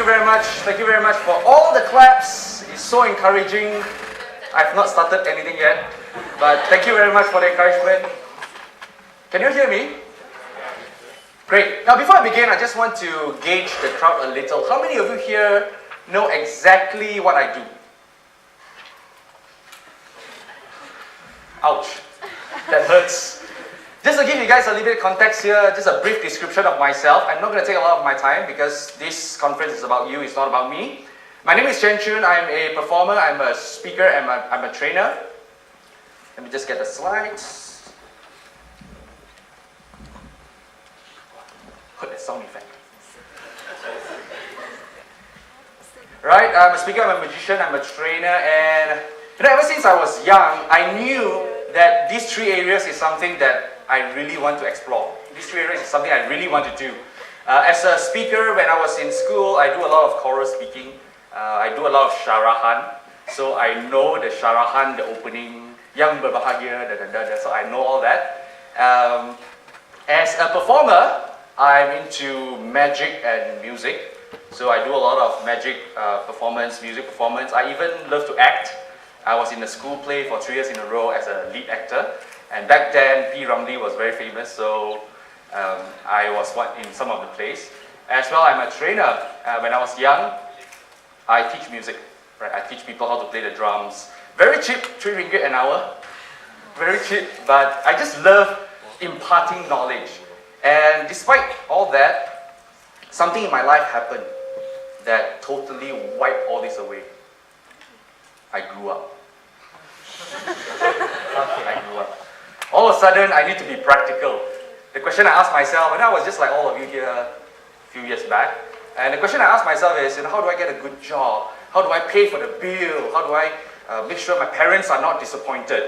you very much. Thank you very much for all the claps. It's so encouraging. I've not started anything yet, but thank you very much for the encouragement. Can you hear me? Great. Now before I begin, I just want to gauge the crowd a little. How many of you here know exactly what I do? Ouch. That hurts. Just to give you guys a little bit of context here, just a brief description of myself. I'm not going to take a lot of my time because this conference is about you, it's not about me. My name is Chen Choon. I'm a performer, I'm a speaker, and I'm a trainer. Let me just get the slides. Put the sound effect. Right, I'm a speaker, I'm a magician, I'm a trainer, and ever since I was young, I knew that these three areas is something that I really want to explore. These three areas is something I really want to do. As a speaker, when I was in school, I do a lot of choral speaking. I do a lot of syarahan. So I know the syarahan, the opening, yang berbahagia, so I know all that. As a performer, I'm into magic and music. So I do a lot of magic performance, music performance. I even love to act. I was in a school play for 3 years in a row as a lead actor. And back then, P. Ramlee was very famous, so I was in some of the plays. As well, I'm a trainer. When I was young, I teach music. Right? I teach people how to play the drums. Very cheap, 3 ringgit an hour. Very cheap, but I just love imparting knowledge. And despite all that, something in my life happened that totally wiped all this away. I grew up. I grew up. All of a sudden, I need to be practical. The question I asked myself, and I was just like all of you here a few years back, and the question I asked myself is, how do I get a good job? How do I pay for the bill? How do I make sure my parents are not disappointed?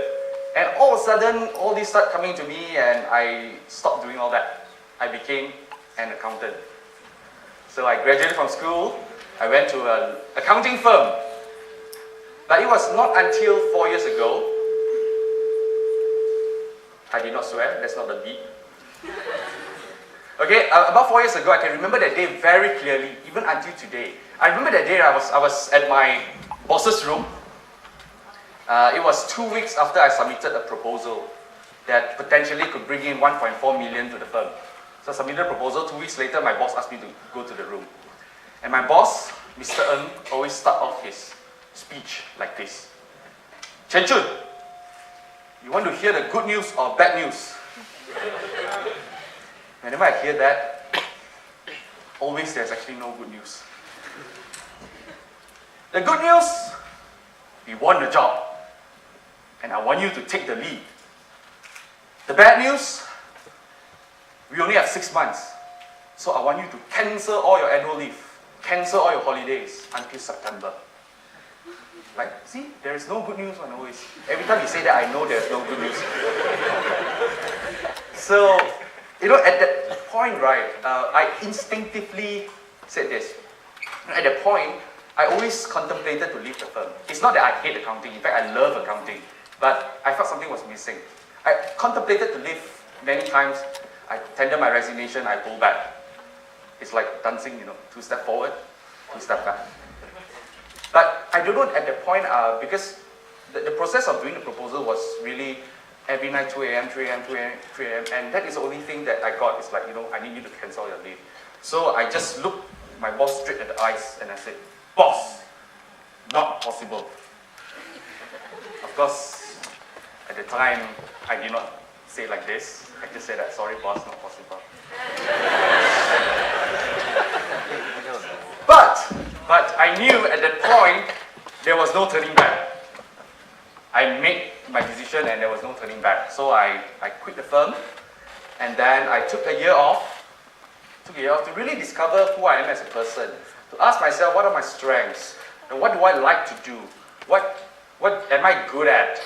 And all of a sudden, all these start coming to me, and I stopped doing all that. I became an accountant. So I graduated from school. I went to an accounting firm. But it was not until 4 years ago, I did not swear, that's not the beat. Okay, about 4 years ago, I can remember that day very clearly, even until today. I remember that day I was at my boss's room. It was 2 weeks after I submitted a proposal that potentially could bring in 1.4 million to the firm. So I submitted a proposal. 2 weeks later, my boss asked me to go to the room. And my boss, Mr. Ng, always start off his speech like this. Chen Choon, you want to hear the good news or bad news? Whenever I hear that, always there's actually no good news. The good news, we won the job. And I want you to take the lead. The bad news, we only have 6 months. So I want you to cancel all your annual leave. Cancel all your holidays until September. Like, see, there is no good news one always. Every time you say that, I know there's no good news. So, at that point, right, I instinctively said this. At that point, I always contemplated to leave the firm. It's not that I hate accounting. In fact, I love accounting. But I felt something was missing. I contemplated to leave many times. I tendered my resignation, I pulled back. It's like dancing, 2 steps forward, 2 steps back. But I don't know at that point, because the process of doing the proposal was really every night, 2 a.m., 3 a.m., 2 a.m., 3 a.m., and that is the only thing that I got. It's like, I need you to cancel your leave. So I just looked my boss straight at the eyes and I said, boss, not possible. Of course, at the time, I did not say it like this. I just said that, sorry boss, not possible. But I knew at that point, there was no turning back. I made my decision and there was no turning back. So I quit the firm, and then I took a year off to really discover who I am as a person, to ask myself, what are my strengths, and what do I like to do, what am I good at,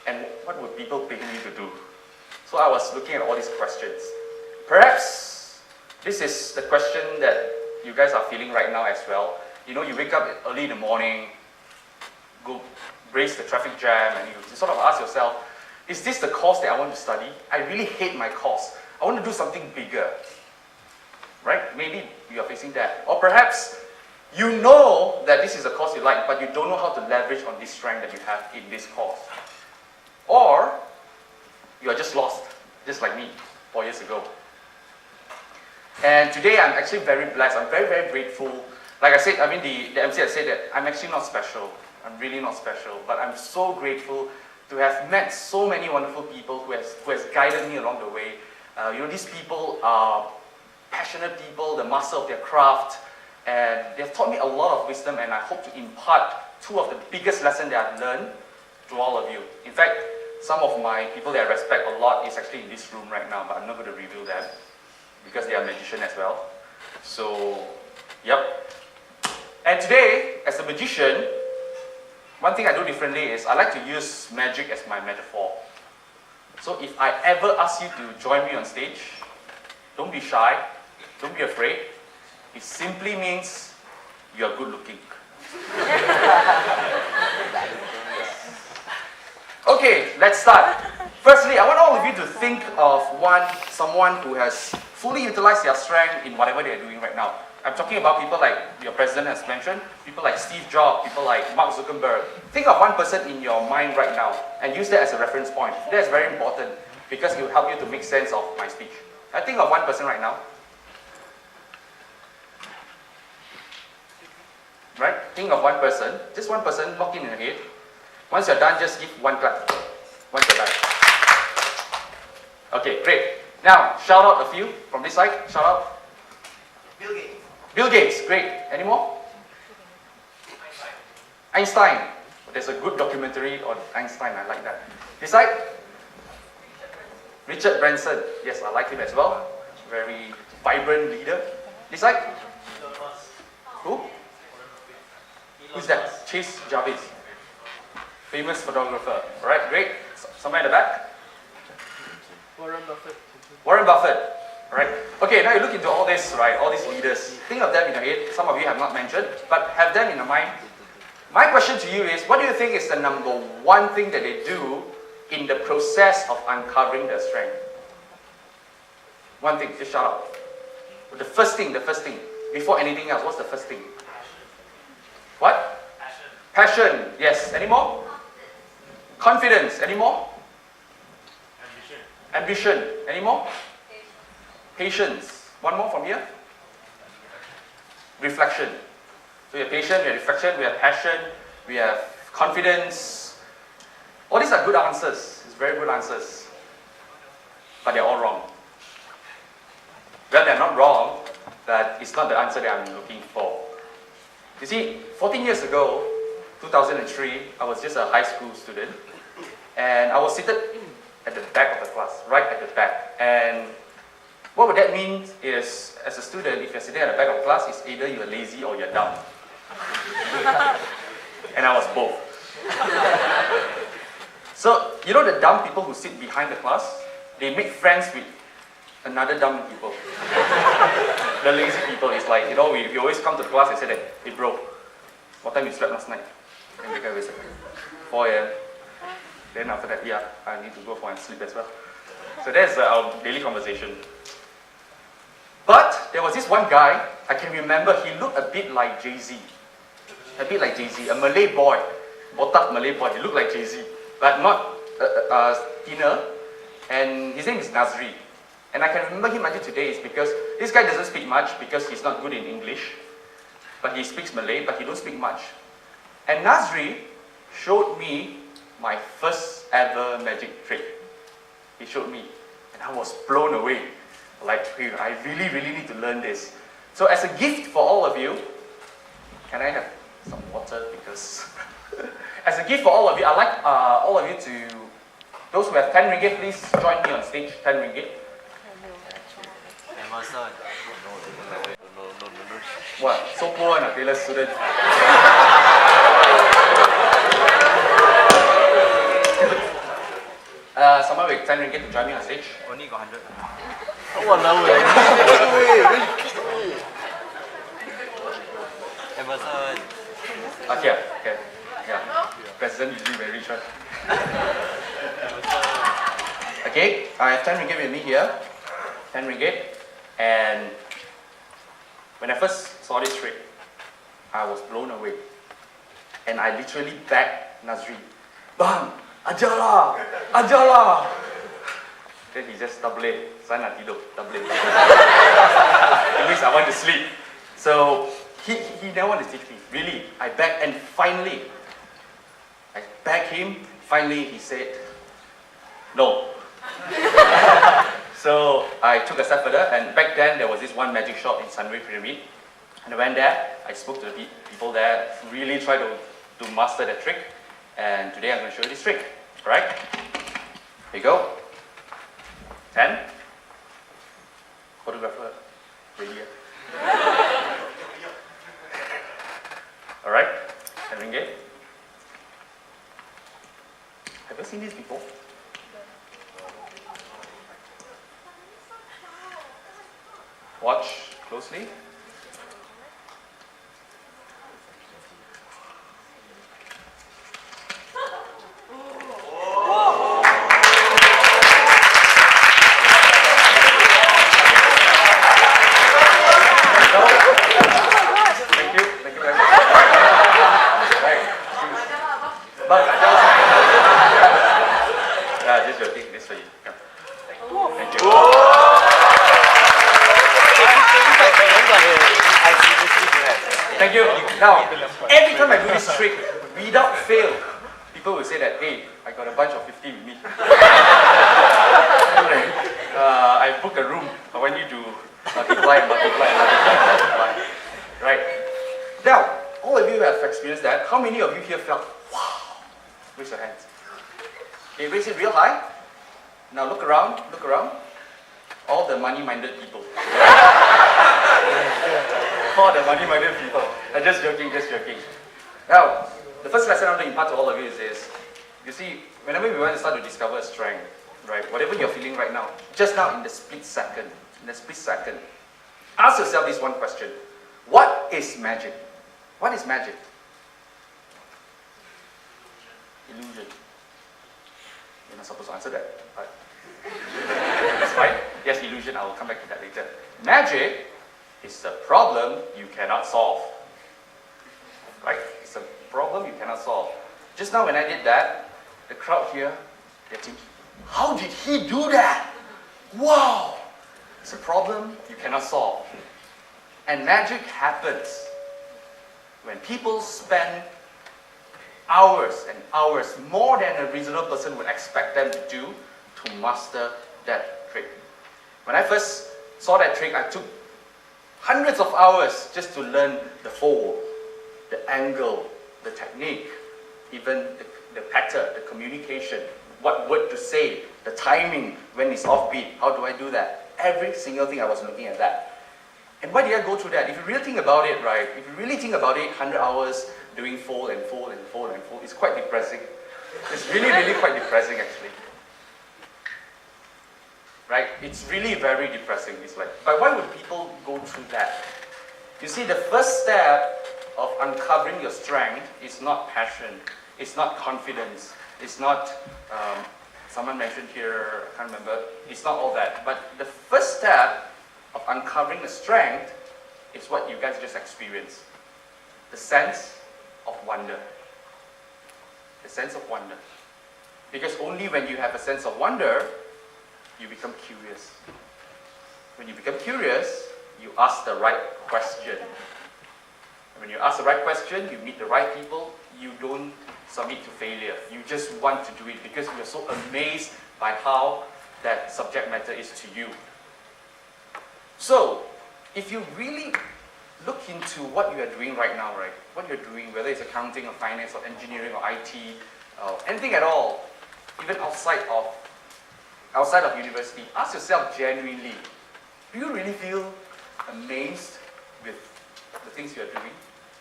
and what would people pay me to do. So I was looking at all these questions. Perhaps this is the question that you guys are feeling right now as well. You wake up early in the morning, go brace the traffic jam, and you sort of ask yourself, is this the course that I want to study? I really hate my course. I want to do something bigger. Right? Maybe you are facing that. Or perhaps You know that this is a course you like, but you don't know how to leverage on this strength that you have in this course. Or you are just lost, just like me 4 years ago. And today I'm actually very blessed. I'm very, very grateful. Like I said, the MC has said that I'm actually not special. I'm really not special. But I'm so grateful to have met so many wonderful people who has guided me along the way. These people are passionate people, the master of their craft, and they've taught me a lot of wisdom, and I hope to impart two of the biggest lessons that I've learned to all of you. In fact, some of my people that I respect a lot is actually in this room right now, but I'm not going to reveal them because they are magicians as well. So, yep. And today, as a magician, one thing I do differently is I like to use magic as my metaphor. So if I ever ask you to join me on stage, don't be shy, don't be afraid. It simply means you are good looking. Okay, let's start. Firstly, I want all of you to think of someone who has fully utilized their strength in whatever they're doing right now. I'm talking about people like your president has mentioned, people like Steve Jobs, people like Mark Zuckerberg. Think of one person in your mind right now and use that as a reference point. That's very important because it will help you to make sense of my speech. I think of one person right now. Right? Think of one person, just one person, lock in your head. Once you're done, just give one clap. Once you're done. Okay, great. Now, shout out a few from this side. Shout out. Bill Gates. Bill Gates, great. Any more? Einstein. There's a good documentary on Einstein, I like that. This side? Richard Branson. Yes, I like him as well. Very vibrant leader. This side? Who? Who's that? Chase Jarvis. Famous photographer. Alright, great. Somewhere in the back? Warren Buffett. Warren Buffett. Right? Okay, now you look into all this, right? All these leaders. Think of them in your head. Some of you have not mentioned, but have them in your mind. My question to you is, what do you think is the number one thing that they do in the process of uncovering their strength? One thing, just shout out. The first thing, before anything else, what's the first thing? What? Passion. Yes. Any more? Confidence. Any more? Ambition. Any more? Patience. One more from here. Reflection. So we have patience, we have reflection, we have passion, we have confidence. All these are good answers. It's very good answers. But they're all wrong. Well, they're not wrong, but it's not the answer that I'm looking for. You see, 14 years ago, 2003, I was just a high school student, and I was seated at the back of the class, right at the back. And what would that mean is, as a student, if you're sitting at the back of the class, it's either you're lazy or you're dumb. And I was both. So, you know the dumb people who sit behind the class? They make friends with another dumb people. The lazy people is like, we always come to the class and say that, hey bro, what time you slept last night? And the guy will say, 4 a.m. Then after that, yeah, I need to go for and sleep as well. So that's our daily conversation. But there was this one guy, I can remember, he looked a bit like Jay-Z. A bit like Jay-Z, a Malay boy, botak Malay boy, he looked like Jay-Z, but not thinner. And his name is Nazri. And I can remember him until today is because this guy doesn't speak much because he's not good in English. But he speaks Malay, but he don't speak much. And Nazri showed me my first ever magic trick. He showed me, and I was blown away. Like, hey, I really, really need to learn this. So as a gift for all of you, can I have some water? Because as a gift for all of you, I'd like all of you to, those who have 10 ringgit, please join me on stage, 10 ringgit. Emerson. What? So poor, a Taylor student. Someone with 10 ringgit to join me on stage. Only got 100. Emerson. Okay. Yeah. President usually very rich, right? Okay, I have 10 ringgit with me here. 10 ringgit. And when I first saw this trick, I was blown away. And I literally begged Nazri, "Bang, ajarlah, ajarlah." Then he just tablet, "Saya nak tidur, tablet." It means I want to sleep. So he never wanted to teach me. Really, I begged, and finally, I begged him. Finally, he said, "No." So I took a step further, and back then there was this one magic shop in Sunway Pyramid. And I went there, I spoke to the people there, really tried to master the trick. And today I'm going to show you this trick. Alright? Here you go. 10. Photographer, ready. Alright? 10 ringgit. Have you seen this before? Watch closely. Thank you. Now, every time I do this trick, without fail, people will say that, "Hey, I got a bunch of 50 with me." I booked a room. I want you to multiply. Right. Now, all of you have experienced that. How many of you here felt, "Wow"? Raise your hands. Okay, raise it real high. Now look around, look around. All the money-minded people. All the money-minded people. Just joking, just joking. Now, the first lesson I want to impart to all of you is this. You see, whenever we want to start to discover strength, right, whatever you're feeling right now, just now in the split second, ask yourself this one question. What is magic? What is magic? Illusion. You're not supposed to answer that, but that's fine. Yes, illusion, I will come back to that later. Magic is a problem you cannot solve. Right? It's a problem you cannot solve. Just now when I did that, the crowd here, they're thinking, how did he do that? Wow! It's a problem you cannot solve. And magic happens when people spend hours and hours, more than a reasonable person would expect them to do, to master that trick. When I first saw that trick, I took hundreds of hours just to learn the fold, the angle, the technique, even the pattern, the communication, what word to say, the timing, when it's offbeat, how do I do that? Every single thing I was looking at that. And why did I go through that? If you really think about it, right, if you really think about it, 100 hours doing fold and fold and fold and fold, it's quite depressing. It's really, really quite depressing actually. Right? It's really very depressing. It's like, but why would people go through that? You see, the first step of uncovering your strength is not passion, it's not confidence, it's not, someone mentioned here, I can't remember, it's not all that. But the first step of uncovering the strength is what you guys just experienced. The sense of wonder. The sense of wonder. Because only when you have a sense of wonder, you become curious. When you become curious, you ask the right question. And when you ask the right question, you meet the right people, you don't submit to failure. You just want to do it because you're so amazed by how that subject matter is to you. So, if you really look into what you are doing right now, right? What you're doing, whether it's accounting or finance or engineering or IT, anything at all, even outside of university, ask yourself genuinely, do you really feel amazed with the things you're doing?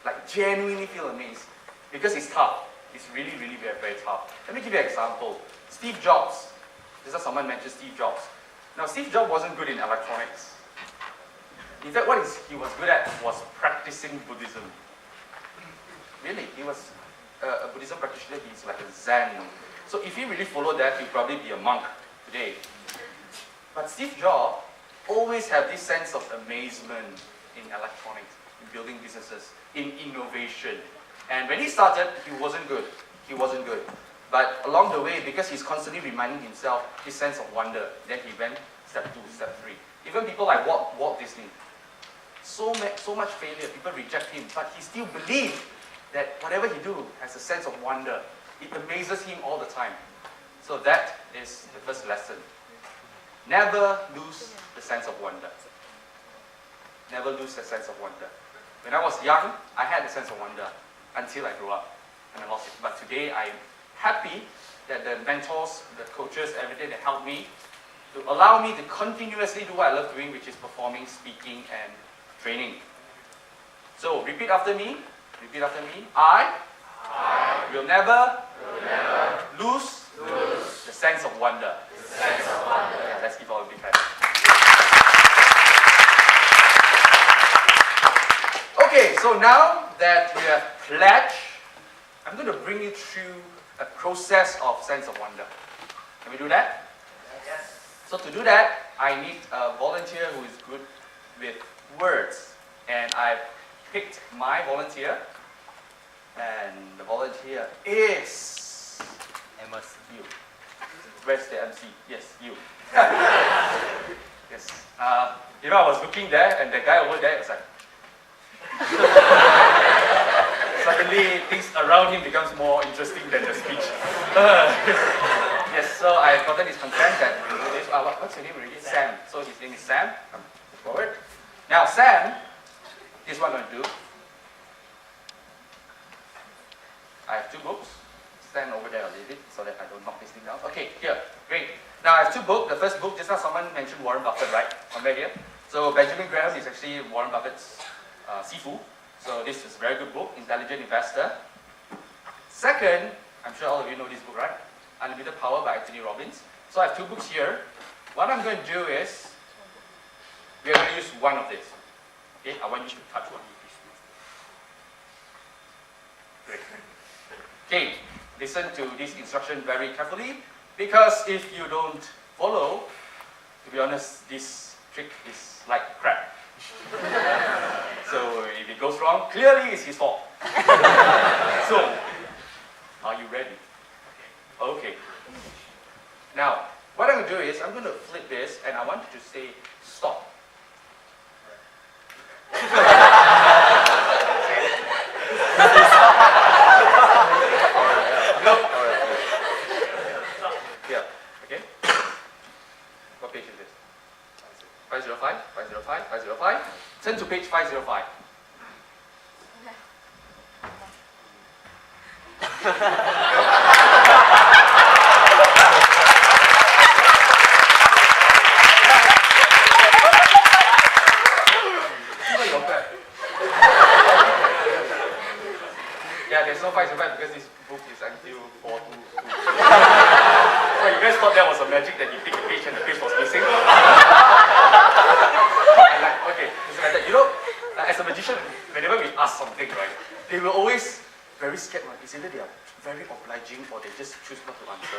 Like genuinely feel amazed? Because it's tough. It's really, really very, very tough. Let me give you an example. Steve Jobs. Just as someone mentioned Steve Jobs. Now, Steve Jobs wasn't good in electronics. In fact, what he was good at was practicing Buddhism. Really, he was a Buddhism practitioner. He's like a Zen. So if he really followed that, he'd probably be a monk today. But Steve Jobs always had this sense of amazement in electronics. in building businesses, in innovation. And when he started, he wasn't good. He wasn't good. But along the way, because he's constantly reminding himself his sense of wonder, then he went step 2, step 3. Even people like Walt Disney, so much failure, people reject him, but he still believes that whatever he do has a sense of wonder. It amazes him all the time. So that is the first lesson. Never lose the sense of wonder. Never lose the sense of wonder. When I was young, I had a sense of wonder until I grew up and I lost it. But today I'm happy that the mentors, the coaches, everything that helped me to allow me to continuously do what I love doing, which is performing, speaking, and training. So repeat after me. Repeat after me. I will never lose the sense of wonder. Yeah, let's give all a big hand. Okay, so now that we have pledged, I'm going to bring you through a process of sense of wonder. Can we do that? Yes. So to do that, I need a volunteer who is good with words. And I've picked my volunteer. And the volunteer is you. Where's the MC? Yes, you. Yes. You know, I was looking there, and the guy over there was like. Suddenly, things around him becomes more interesting than the speech. Yes. So I've gotten his consent that we do this. What's your name already? Sam. So his name is Sam. Come forward. Now, Sam, this is what I'm going to do. I have 2 books. Stand over there a little bit so that I don't knock this thing down. Okay, here, great. Now I have 2 books. The first book, just now someone mentioned Warren Buffett, right? Somewhere here. So Benjamin Graham is actually Warren Buffett's Sifu. So this is a very good book, Intelligent Investor. Second, I'm sure all of you know this book, right? Unlimited Power by Anthony Robbins. So I have 2 books here. What I'm going to do is, we are going to use one of these. Okay, I want you to touch one. Great. Okay, listen to this instruction very carefully, because if you don't follow, to be honest, this trick is like crap. So if it goes wrong, clearly it's his fault. So, are you ready? Okay. Now, what I'm going to do is, I'm going to flip this, and I want you to say, stop. Yeah, okay. What page is this? 505, 505, 505. Turn to page 505. Yeah, there's no 505 because this book is until 422. So you guys thought that was a magic that you pick a page and the page was missing? And like, okay, it's like that. You know, as a magician, whenever we ask something, right, they will always very scared. It's either they are very obliging or they just choose not to answer.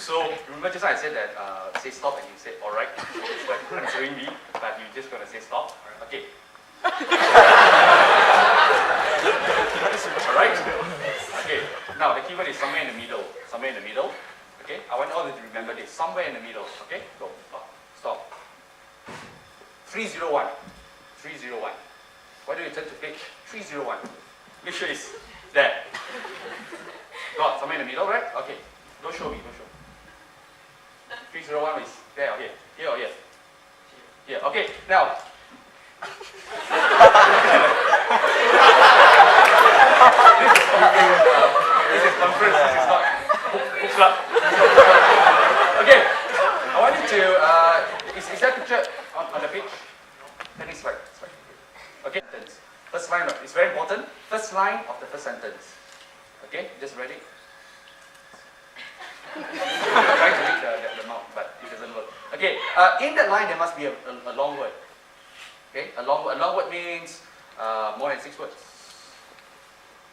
So remember just now I said that say stop and you said alright. So it's like answering me, but you're just gonna say stop. Okay. Alright? Okay. Now the keyword is somewhere in the middle. Somewhere in the middle. Okay? I want all of you to remember this. Somewhere in the middle. Okay? Go. Stop. 301. 301. Why don't you turn to page 301? Make sure it's there. Got somewhere in the middle, right? Okay. Don't show me, don't show. 301 is there or here? Here or here? Here. Okay. Now. This is conference. This is not book club. Okay. I want you to. Is that picture on the page? That is right. Okay. First line. It's very important. First line of the first sentence. Okay. Just ready. I'm trying to read the mouth, but it doesn't work. Okay. In that line, there must be a long word. Okay. A long word means more than 6 words.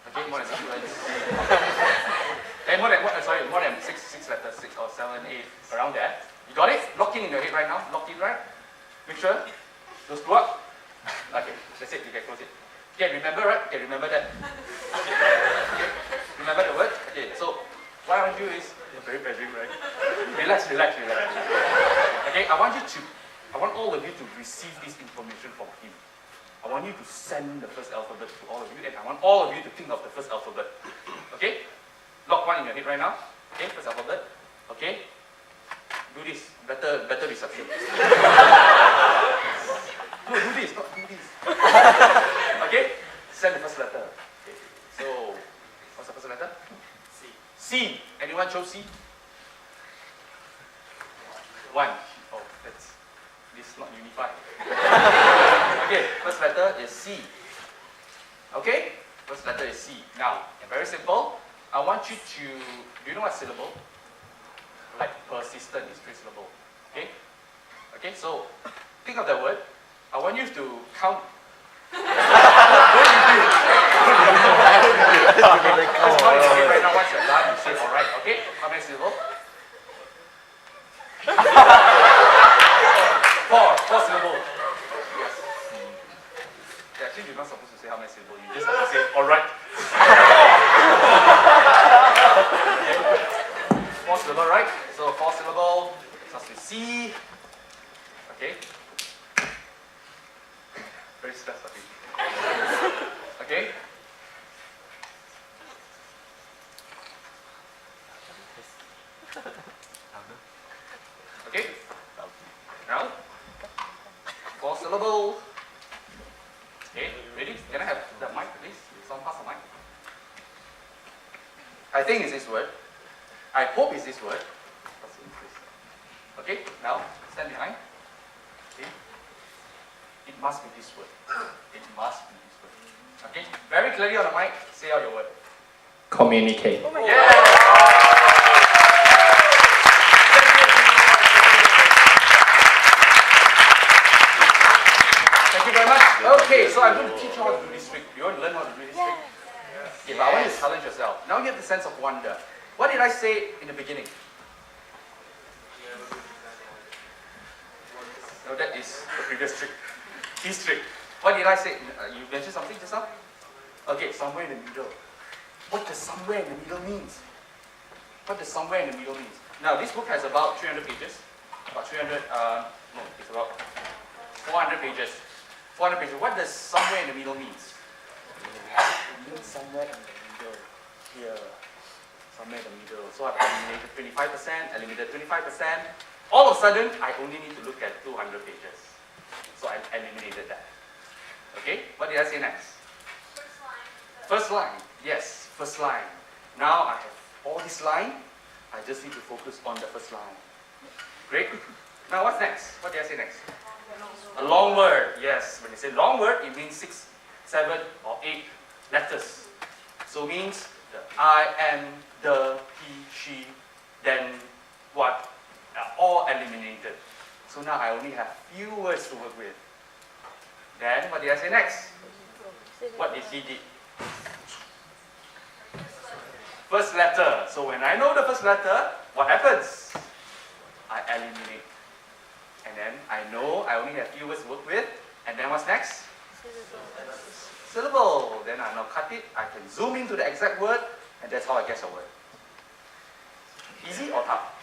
Okay, more than 6 words. Okay, more than 6 letters, 6 or 7, 8, around there. You got it? Lock in your head right now. Lock in, right? Make sure. Those go up. Okay, that's it. You can close it. Okay, remember, right? Okay, remember that. Okay. Remember the word? Okay, so what I want to do is, very pressuring, right? Relax. Okay, I want all of you to receive this information from him. I want you to send the first alphabet to all of you, and I want all of you to think of the first alphabet. Okay? Lock one in your head right now. Okay, first alphabet. Okay? Do this. Better reception. No, do this, not do this. Okay? Send the first letter. Okay. So, what's the first letter? C. C. Anyone chose C? One. Oh, this is not unified. Okay, first letter is C. Okay? First letter is C. Now, very simple. I want you to, do you know what syllable? Like persistent is 3 syllable. Okay? Okay, so think of that word. I want you to count. Let's count it right now. Once you're done, you say alright, okay? How many syllable? 4 syllable. Yes. Actually, you're not supposed to say how many syllable. You just have to say alright. 4 syllable, right? So 4 syllable starts with C. Okay. Very stressed, I think. Okay. Okay. Now, 4 syllable. Okay, ready? Can I have the mic, please? Someone pass the mic. I think it's this word. I hope it's this word. Okay, now stand behind. Okay. It must be this word. It must be this word. Okay, very clearly on the mic, say out your word. Communicate. Oh yeah! Thank you very much. Okay, so I'm going to teach you how to do this trick. You want to learn how to do this trick? Okay, but I want you to challenge yourself. Now you have the sense of wonder. What did I say in the beginning? No, that is the previous trick. This trick. What did I say? You mentioned something just now? Okay, somewhere in the middle. What does somewhere in the middle means? What does somewhere in the middle means? Now, this book has about 300 pages. About 300, no, it's about 400 pages. 400 pages. What does somewhere in the middle means? It means somewhere in the middle. Here. Somewhere in the middle. So I've eliminated 25%, eliminated 25%. All of a sudden, I only need to look at 200 pages. So I eliminated that. Okay, what did I say next? First line. First line. Yes, first line. Now I have all this line. I just need to focus on the first line. Great. Now what's next? What did I say next? A long word. Yes, when you say long word, it means 6, 7, or 8 letters. So it means the I, am, the, he, she, then, what, are all eliminated. So now I only have few words to work with. Then what did I say next? What did he do? First letter. So when I know the first letter, what happens? I eliminate. And then I know I only have few words to work with. And then what's next? Syllable. Then I now cut it. I can zoom into the exact word, and that's how I guess a word. Easy or tough?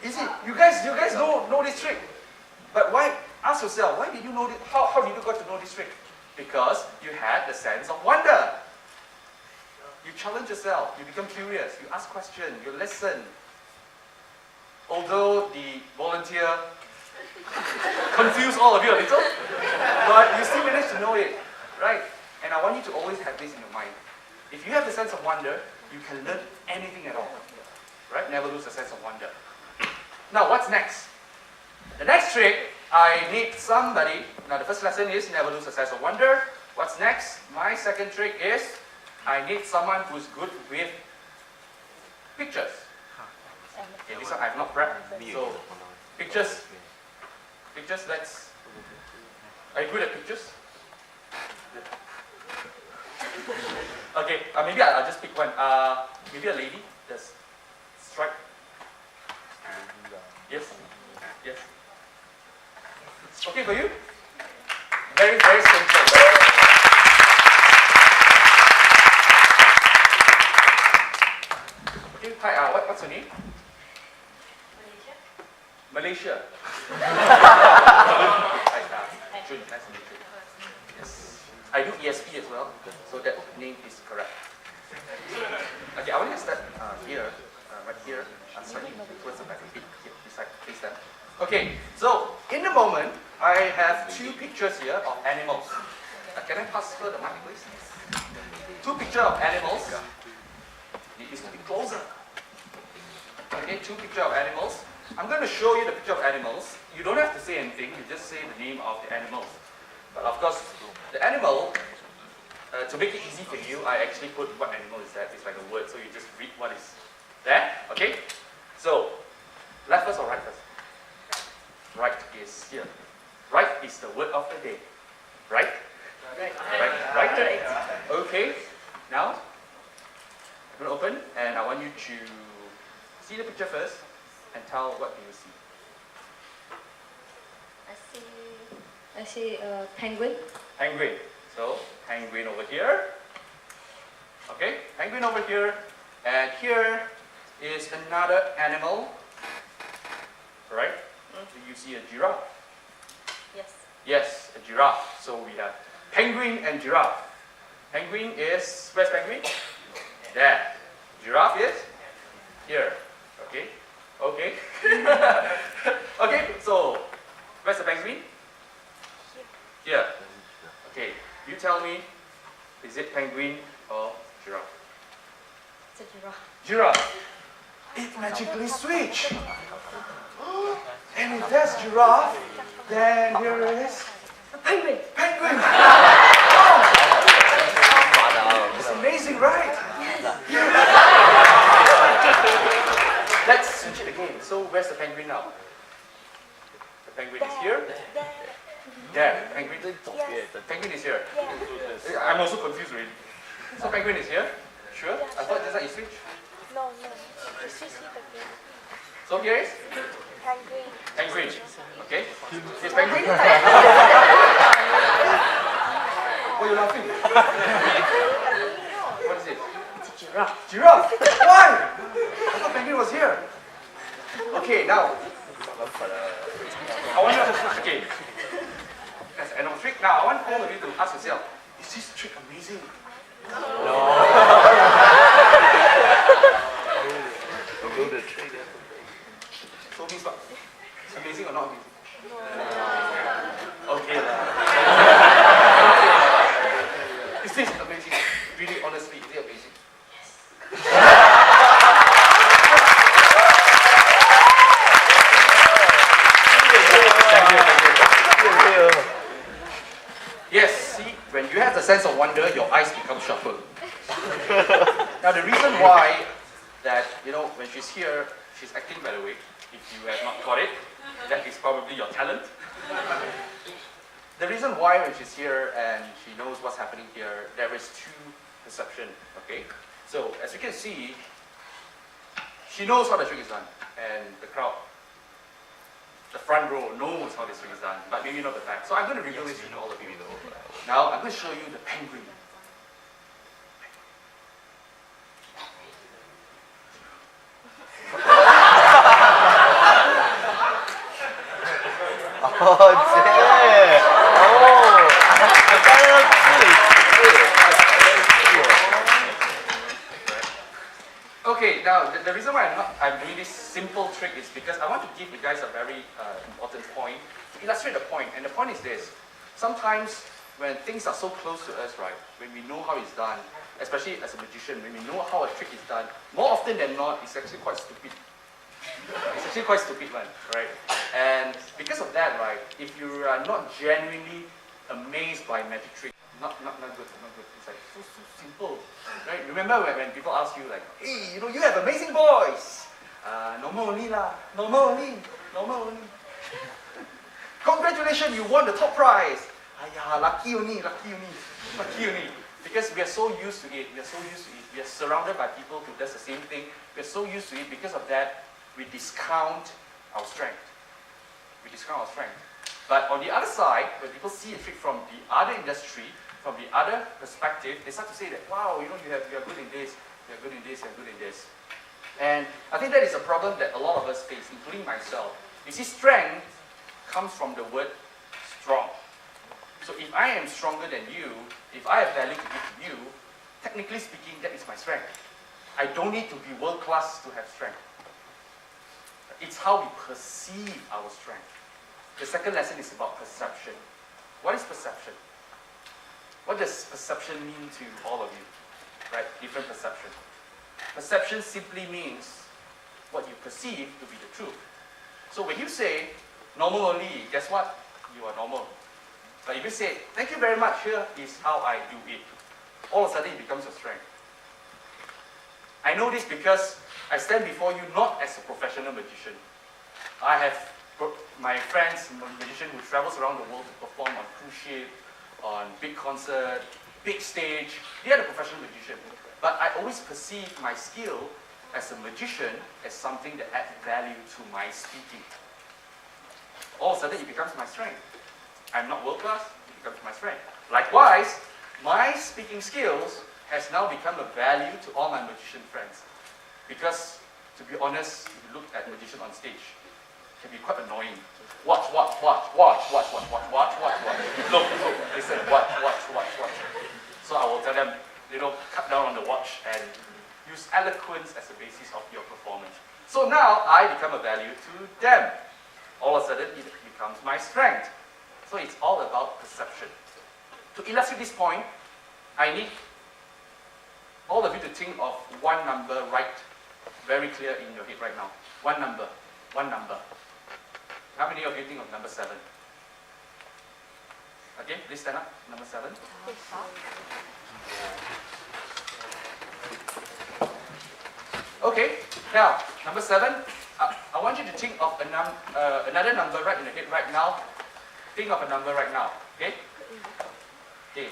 Easy. You guys know this trick. But why? Ask yourself, why did you know this? How did you got to know this trick? Because you had the sense of wonder. You challenge yourself, you become curious, you ask questions, you listen. Although the volunteer confused all of you a little, but you still managed to know it, right? And I want you to always have this in your mind. If you have the sense of wonder, you can learn anything at all, right? Never lose the sense of wonder. Now, what's next? The next trick, I need somebody. Now, the first lesson is never lose the sense of wonder. What's next? My second trick is I need someone who's good with pictures. Okay, this one I've not prepped. So, pictures, let's. Are you good at pictures? Okay, maybe I'll just pick one. Maybe a lady. Just strike. Yes. Yes. Okay for you? Very, very simple. what's your name? Malaysia. Nice to meet you. Yes. I do ESP as well, so that name is correct. Okay, I want to start here, right here, slightly towards the back, here, beside, please stand. Okay, so in the moment, I have two pictures here of animals. Can I pass her the mic, please? Two pictures of animals. It needs to be closer. Okay, two pictures of animals. I'm going to show you the picture of animals. You don't have to say anything, you just say the name of the animals. But of course, the animal, to make it easy for you, I actually put what animal is that. It's like a word, so you just read what is there. Okay? So, left first or right first? Right is here. Right is the word of the day. Right? Right. Okay. Now, I'm going to open, and I want you to see the picture first and tell what do you see. I see a penguin. Penguin. So, penguin over here. Okay, penguin over here. And here is another animal. Right? Do you see a giraffe? Yes. Yes, a giraffe. So we have penguin and giraffe. Penguin is, where's penguin? There. Giraffe is here. Okay? Okay. Okay, so where's the penguin? Here. Okay, you tell me, is it penguin or giraffe? It's a giraffe. Giraffe. It magically switched. And if that's giraffe, then here is Penguin. penguin. Oh. It's amazing, right? Let's switch it again. So where's the penguin now? The penguin is here. There. Penguin. The penguin is here. I'm also confused already. So penguin is here. Sure? I thought just like you switch. No. It's just the So here is penguin. penguin. Okay. Is penguin? Oh, you're laughing. What is it? It's a giraffe. Giraffe. Why? I thought penguin was here. Okay, now. I want you to, okay. That's an trick. Now, I want all of you to ask yourself, is this trick amazing? So means what? Amazing or not amazing? Okay. Is this amazing? Really, honestly, is it amazing? Yes, see, when you have the sense of wonder, your eyes become sharper. Now the reason why that, when she's here, she's acting by the way, if you have not got it, that is probably your talent. The reason why when she's here and she knows what's happening here, there is two perception, okay? So as you can see, she knows how the trick is done, and the crowd, the front row knows how this trick is done, but maybe not the back. So I'm going to reveal this to all of you. Now I'm going to show you the penguin. Okay, now the reason why I'm doing this simple trick is because I want to give you guys a very important point to illustrate the point. And the point is this: sometimes when things are so close to us, right, when we know how it's done, especially as a magician, when we know how a trick is done, more often than not, it's actually quite stupid. It's actually quite stupid one, right? And because of that, right, if you are not genuinely amazed by magic trick, not good. It's like so simple, right? Remember when people ask you like, hey, you have amazing voice. Normal only lah, normal only. Congratulations, you won the top prize. Lucky only. Because we are so used to it. We are surrounded by people who does the same thing. We are so used to it. Because of that, we discount our strength. But on the other side, when people see a trick from the other industry, from the other perspective, they start to say that, wow, you are good in this, you're good in this. And I think that is a problem that a lot of us face, including myself. You see, strength comes from the word strong. So if I am stronger than you, if I have value to give to you, technically speaking, that is my strength. I don't need to be world class to have strength. It's how we perceive our strength. The second lesson is about perception. What is perception? What does perception mean to all of you? Right? Different perception. Perception simply means what you perceive to be the truth. So when you say normal only, guess what? You are normal. But if you say, thank you very much, here is how I do it, all of a sudden it becomes a strength. I know this because I stand before you not as a professional magician. I have my friends, magician who travels around the world to perform on cruise ship, on big concert, big stage. They are the professional magician. But I always perceive my skill as a magician as something that adds value to my speaking. All of a sudden it becomes my strength. I'm not world class, it becomes my strength. Likewise, my speaking skills has now become a value to all my magician friends. Because, to be honest, if you look at magician on stage, it can be quite annoying. Watch. Look, listen, watch. So I will tell them, cut down on the watch and use eloquence as a basis of your performance. So now I become a value to them. All of a sudden, it becomes my strength. So it's all about perception. To illustrate this point, I need all of you to think of one number right, very clear in your head right now. One number. How many of you think of number 7? Okay, please stand up. Number 7. Okay, now, number 7, I want you to think of another number right in the head right now. Think of a number right now, okay? Okay,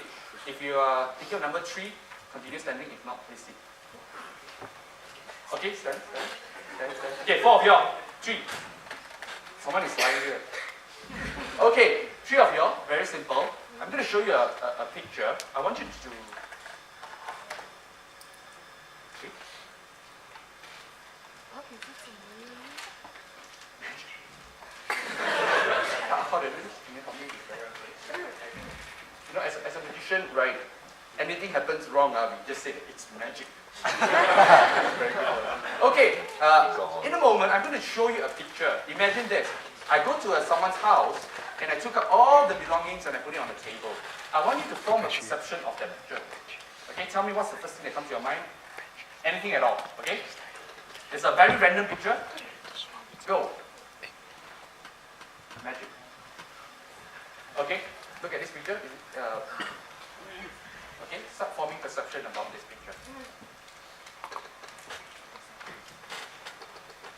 if you are thinking of number 3, continue standing. If not, please sit. Okay, stand. Okay, 4 of you all. 3. Someone is lying here. Okay, 3 of you all. Very simple. I'm going to show you a picture. I want you to do. Okay. How do I do this? Can you help me? As a magician, right? Anything happens wrong, we just say it's magic. Very good. Okay, in a moment, I'm going to show you a picture. Imagine this. I go to someone's house, and I took up all the belongings and I put it on the table. I want you to form a perception of that picture. Okay, tell me what's the first thing that comes to your mind? Anything at all, okay? It's a very random picture. Go. Magic. Okay, look at this picture. Okay, start forming perception about this picture.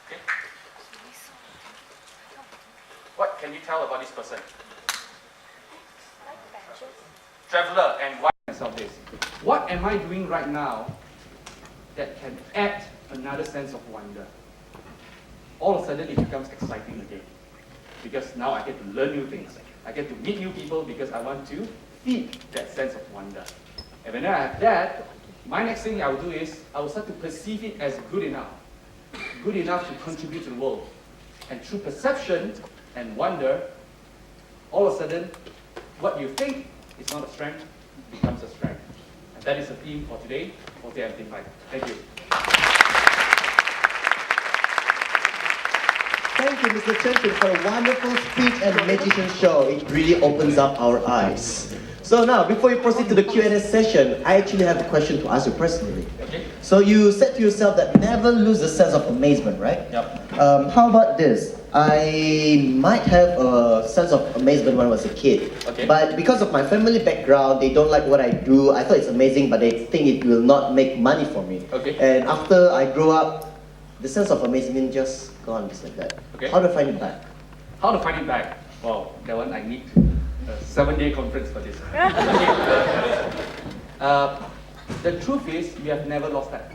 Okay. What can you tell about this person? Traveler, and why myself this? What am I doing right now that can add another sense of wonder? All of a sudden it becomes exciting again. Because now I get to learn new things. I get to meet new people because I want to feed that sense of wonder. And when I have that, my next thing I will do is I will start to perceive it as good enough to contribute to the world. And through perception and wonder, all of a sudden, what you think is not a strength becomes a strength. And that is the theme for today, for the Amplified. Thank you. Thank you, Mr. Chen Choon, for a wonderful speech and magician show. It really opens up our eyes. So now, before you proceed to the Q&A session, I actually have a question to ask you personally. Okay. So you said to yourself that never lose a sense of amazement, right? Yep. How about this? I might have a sense of amazement when I was a kid. Okay. But because of my family background, they don't like what I do. I thought it's amazing, but they think it will not make money for me. Okay. And after I grew up, the sense of amazement just gone, just like that. Okay. How to find it back? How to find it back? Wow, that one I need a 7-day conference for this. The truth is, you have never lost that.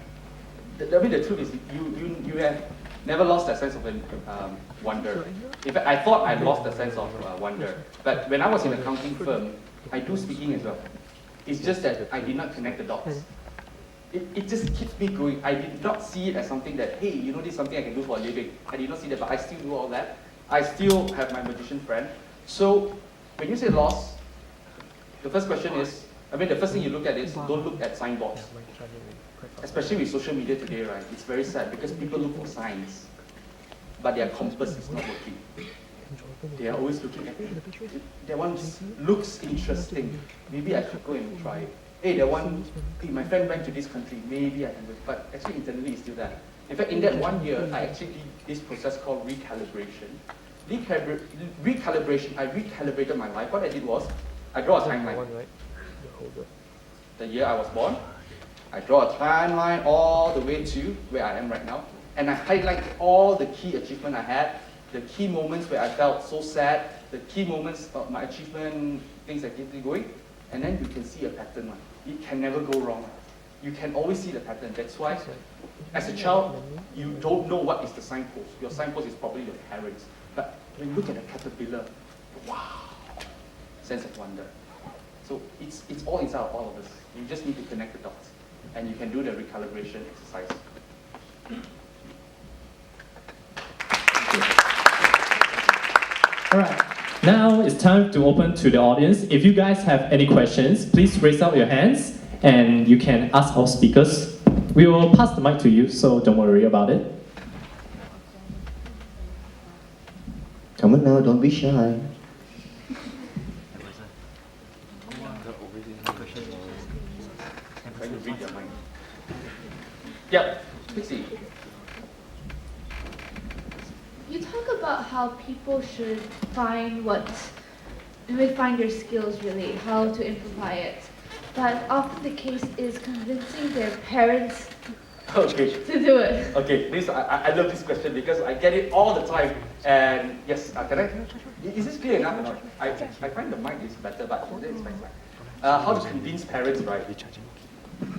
The truth is, you have never lost that sense of wonder. In fact, I thought I lost the sense of wonder. But when I was in an accounting firm, I do speaking as well. It's just that I did not connect the dots. it just keeps me going. I did not see it as something that, hey, you know, this is something I can do for a living. I did not see that, but I still do all that. I still have my magician friend. So when you say loss, the first question is, the first thing you look at is, don't look at signboards. Especially with social media today, right? It's very sad because people look for signs, but their compass is not working. They are always looking at, hey, that one looks interesting. Maybe I should go and try it. Hey, that one, hey, my friend went to this country. Maybe I can go. But actually, internally, it's still that. In fact, in that 1 year, I actually did this process called recalibration. Recalibration, I recalibrated my life. What I did was, I draw a timeline. The year I was born, I draw a timeline all the way to where I am right now. And I highlight all the key achievements I had, the key moments where I felt so sad, the key moments of my achievement, things that keep me going. And then you can see a pattern. It can never go wrong. You can always see the pattern. That's why, as a child, you don't know what is the signpost. Your signpost is probably your parents. But when you look at a caterpillar, wow, sense of wonder. So it's all inside of all of us. You just need to connect the dots. And you can do the recalibration exercise. All right. Now it's time to open to the audience. If you guys have any questions, please raise up your hands and you can ask our speakers. We will pass the mic to you, so don't worry about it. Come on now, don't be shy. I'm trying to read your mind. Yep, Pixie. You talk about how people should find their skills really, how to amplify it. But often the case is convincing their parents to do it. Okay, I love this question because I get it all the time. And yes, is this clear enough or not? I find the mic is better, but it's fine. How to convince parents, right?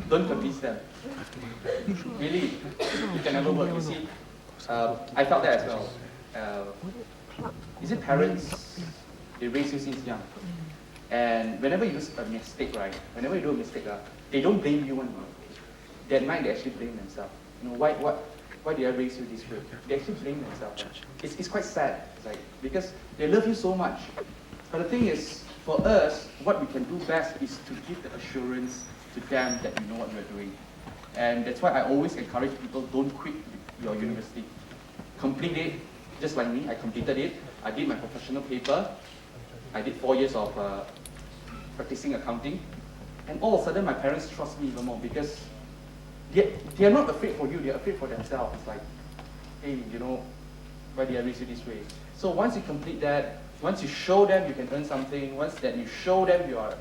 Don't convince them. Really, it can never work. You see, I felt that as well. Is it parents, they raise you since young. And whenever you do a mistake, right? Whenever you do a mistake, they don't blame you one. That night they actually blame themselves. You know, why did I raise you this way? They actually blame themselves. It's quite sad, it's like, because they love you so much. But the thing is, for us, what we can do best is to give the assurance to them that you know what you're doing. And that's why I always encourage people, don't quit your university. Complete it, just like me, I completed it. I did my professional paper. I did 4 years of practicing accounting. And all of a sudden, my parents trust me even more because they're not afraid for you, they're afraid for themselves. It's like, hey, you know, why did I raise you this way? So once you complete that, once you show them you can earn something, once that you show them you are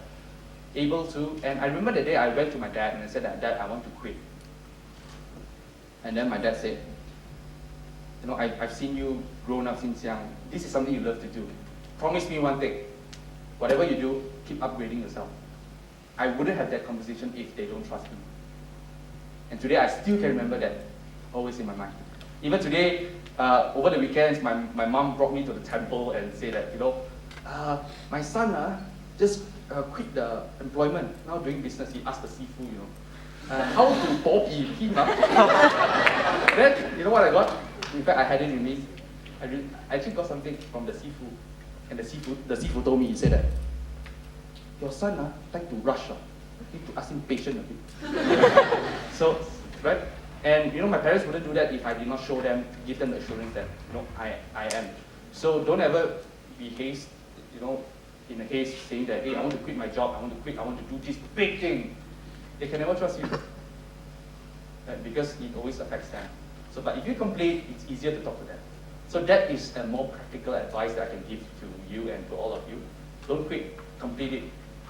able to, and I remember the day I went to my dad and I said, Dad, I want to quit. And then my dad said, you know, I've seen you grown up since young. This is something you love to do. Promise me one thing. Whatever you do, keep upgrading yourself. I wouldn't have that conversation if they don't trust me. And today I still can remember that, always in my mind. Even today, over the weekends, my mom brought me to the temple and said that, you know, my son just quit the employment, now doing business. He asked the sifu, you know, how to bob him. Then, you know what I got? In fact, I had it in me. I actually got something from the sifu. And the sifu told me, he said that, your son like to rush. You need to ask him patient a bit. So, right? And you know, my parents wouldn't do that if I did not show them, give them the assurance that, you know, I am. So don't ever be haste, you know, in a haste saying that, hey, I want to quit my job, I want to do this big thing. They can never trust you. Right? Because it always affects them. So, but if you complete, it's easier to talk to them. So that is a more practical advice that I can give to you and to all of you. Don't quit, complete it.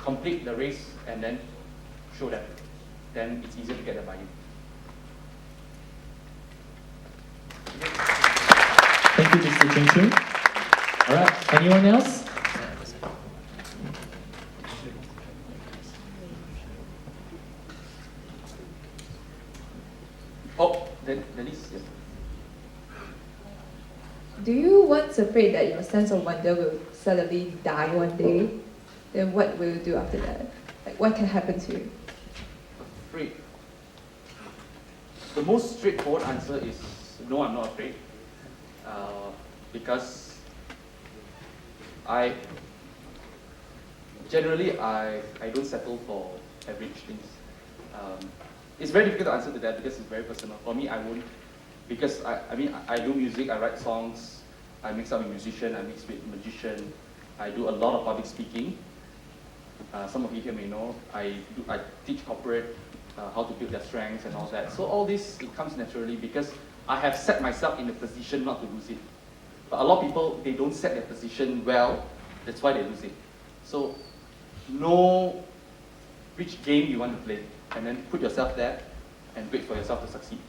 Complete the race and then show them. Then it's easier to get the buy-in. Thank you, Mr. Chen Choon. All right, anyone else? Oh, the list, yes. Do you once afraid that your sense of wonder will suddenly die one day? Then what will you do after that? Like, what can happen to you? Afraid. the most straightforward answer is no, I'm not afraid. Because I don't settle for average things. It's very difficult to answer to that because it's very personal. For me, I won't, because I do music, I write songs, I mix up with musician, I mix with magician, I do a lot of public speaking. Some of you here may know, I teach corporate how to build their strengths and all that. So all this, it comes naturally because I have set myself in a position not to lose it. But a lot of people, they don't set their position well, that's why they lose it. So know which game you want to play, and then put yourself there and wait for yourself to succeed.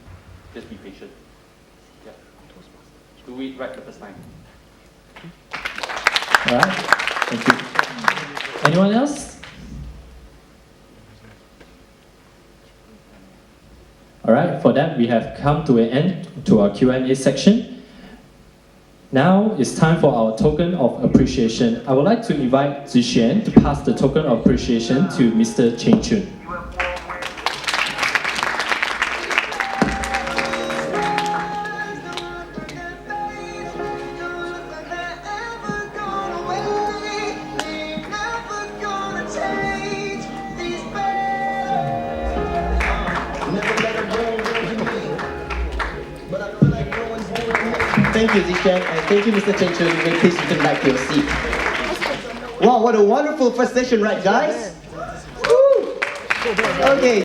Just be patient. Yeah. Do it right the first time. Alright, thank you. Anyone else? Alright, for that we have come to an end to our Q&A section. Now it's time for our token of appreciation. I would like to invite Zixuan to pass the token of appreciation to Mr. Chen Choon. Thank you, Zixuan, and thank you, Mr. Chen Choon. Please return back to your seat. Wow, what a wonderful first session, right, guys? Woo! Okay.